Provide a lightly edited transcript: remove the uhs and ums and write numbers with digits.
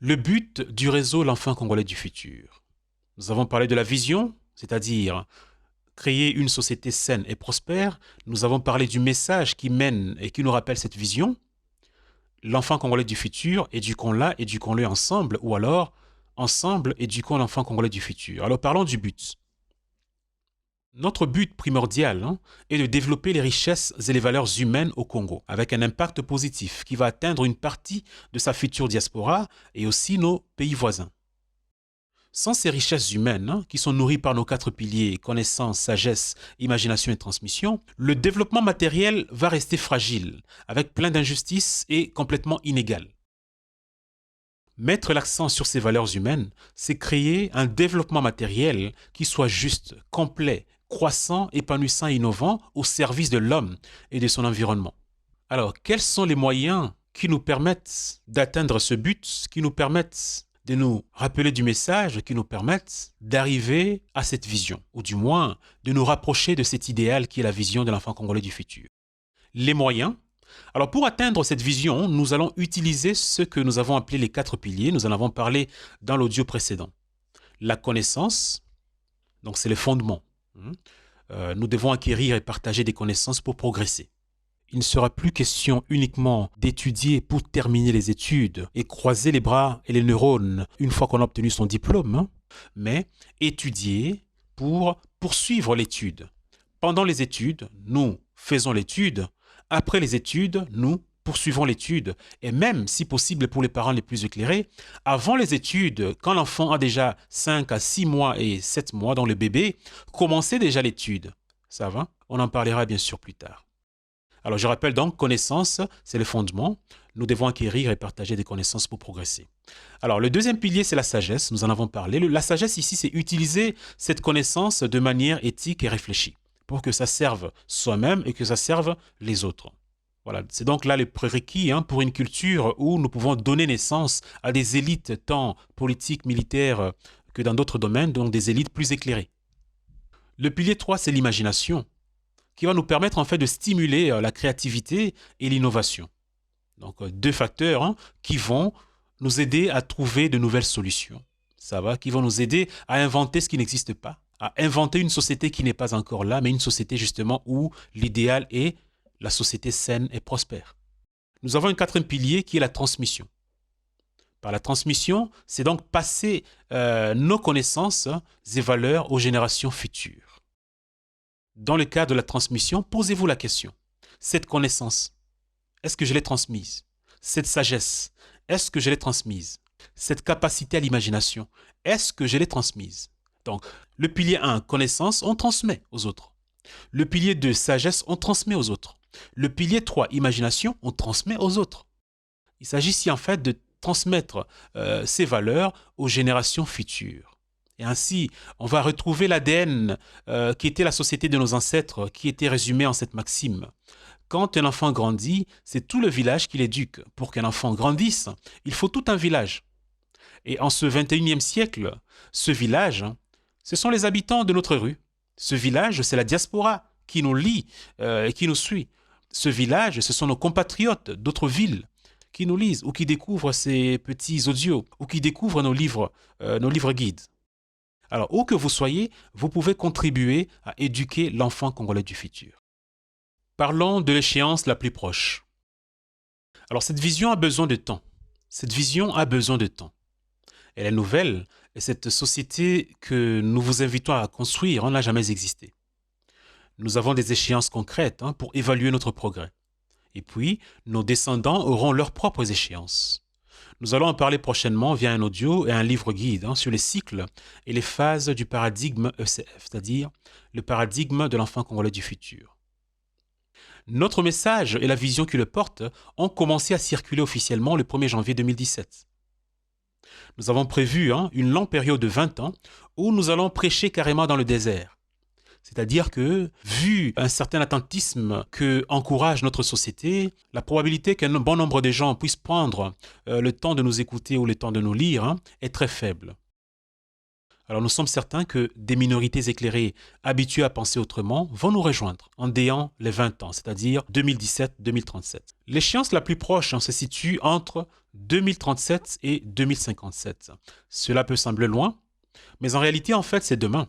Le but du réseau L'Enfant congolais du futur. Nous avons parlé de la vision, c'est-à-dire créer une société saine et prospère. Nous avons parlé du message qui mène et qui nous rappelle cette vision. L'enfant congolais du futur, éduquons-la, éduquons-le ensemble, ou alors ensemble, éduquons l'enfant congolais du futur. Alors parlons du but. Notre but primordial est de développer les richesses et les valeurs humaines au Congo, avec un impact positif qui va atteindre une partie de sa future diaspora et aussi nos pays voisins. Sans ces richesses humaines, qui sont nourries par nos quatre piliers, connaissance, sagesse, imagination et transmission, le développement matériel va rester fragile, avec plein d'injustices et complètement inégal. Mettre l'accent sur ces valeurs humaines, c'est créer un développement matériel qui soit juste, complet, croissant, épanouissant et innovant au service de l'homme et de son environnement. Alors, quels sont les moyens qui nous permettent d'atteindre ce but, qui nous permettent de nous rappeler du message, qui nous permettent d'arriver à cette vision, ou du moins de nous rapprocher de cet idéal qui est la vision de l'enfant congolais du futur? Les moyens. Alors pour atteindre cette vision, nous allons utiliser ce que nous avons appelé les quatre piliers. Nous en avons parlé dans l'audio précédent. La connaissance, donc c'est le fondement. Nous devons acquérir et partager des connaissances pour progresser. Il ne sera plus question uniquement d'étudier pour terminer les études et croiser les bras et les neurones une fois qu'on a obtenu son diplôme, mais étudier pour poursuivre l'étude. Pendant les études, nous faisons l'étude. Après les études, nous poursuivons l'étude. Et même, si possible pour les parents les plus éclairés, avant les études, quand l'enfant a déjà 5 à 6 mois et 7 mois, dans le bébé, commencez déjà l'étude. Ça va? On en parlera bien sûr plus tard. Alors je rappelle donc, connaissance, c'est le fondement. Nous devons acquérir et partager des connaissances pour progresser. Alors le deuxième pilier, c'est la sagesse. Nous en avons parlé. La sagesse ici, c'est utiliser cette connaissance de manière éthique et réfléchie pour que ça serve soi-même et que ça serve les autres. Voilà, c'est donc là le prérequis pour une culture où nous pouvons donner naissance à des élites tant politiques, militaires que dans d'autres domaines, donc des élites plus éclairées. Le pilier 3, c'est l'imagination, qui va nous permettre en fait de stimuler la créativité et l'innovation. Donc deux facteurs qui vont nous aider à trouver de nouvelles solutions. Ça va, qui vont nous aider à inventer ce qui n'existe pas, à inventer une société qui n'est pas encore là, mais une société justement où l'idéal est la société saine et prospère. Nous avons un quatrième pilier qui est la transmission. Par la transmission, c'est donc passer nos connaissances et valeurs aux générations futures. Dans le cas de la transmission, posez-vous la question. Cette connaissance, est-ce que je l'ai transmise? Cette sagesse, est-ce que je l'ai transmise? Cette capacité à l'imagination, est-ce que je l'ai transmise? Donc, le pilier 1, connaissance, on transmet aux autres. Le pilier 2, sagesse, on transmet aux autres. Le pilier 3, imagination, on transmet aux autres. Il s'agit ici en fait de transmettre ces valeurs aux générations futures. Et ainsi, on va retrouver l'ADN qui était la société de nos ancêtres, qui était résumé en cette maxime. Quand un enfant grandit, c'est tout le village qui l'éduque. Pour qu'un enfant grandisse, il faut tout un village. Et en ce 21e siècle, ce village, ce sont les habitants de notre rue. Ce village, c'est la diaspora qui nous lie et qui nous suit. Ce village, ce sont nos compatriotes d'autres villes qui nous lisent ou qui découvrent ces petits audios ou qui découvrent nos livres guides. Alors, où que vous soyez, vous pouvez contribuer à éduquer l'enfant congolais du futur. Parlons de l'échéance la plus proche. Alors, cette vision a besoin de temps. Cette vision a besoin de temps. Elle est nouvelle et cette société que nous vous invitons à construire n'a jamais existé. Nous avons des échéances concrètes pour évaluer notre progrès. Et puis, nos descendants auront leurs propres échéances. Nous allons en parler prochainement via un audio et un livre guide sur les cycles et les phases du paradigme ECF, c'est-à-dire le paradigme de l'enfant congolais du futur. Notre message et la vision qui le porte ont commencé à circuler officiellement le 1er janvier 2017. Nous avons prévu une longue période de 20 ans où nous allons prêcher carrément dans le désert. C'est-à-dire que, vu un certain attentisme que encourage notre société, la probabilité qu'un bon nombre de gens puissent prendre le temps de nous écouter ou le temps de nous lire est très faible. Alors nous sommes certains que des minorités éclairées habituées à penser autrement vont nous rejoindre en déant les 20 ans, c'est-à-dire 2017-2037. L'échéance la plus proche se situe entre 2037 et 2057. Cela peut sembler loin, mais en réalité, en fait, c'est demain.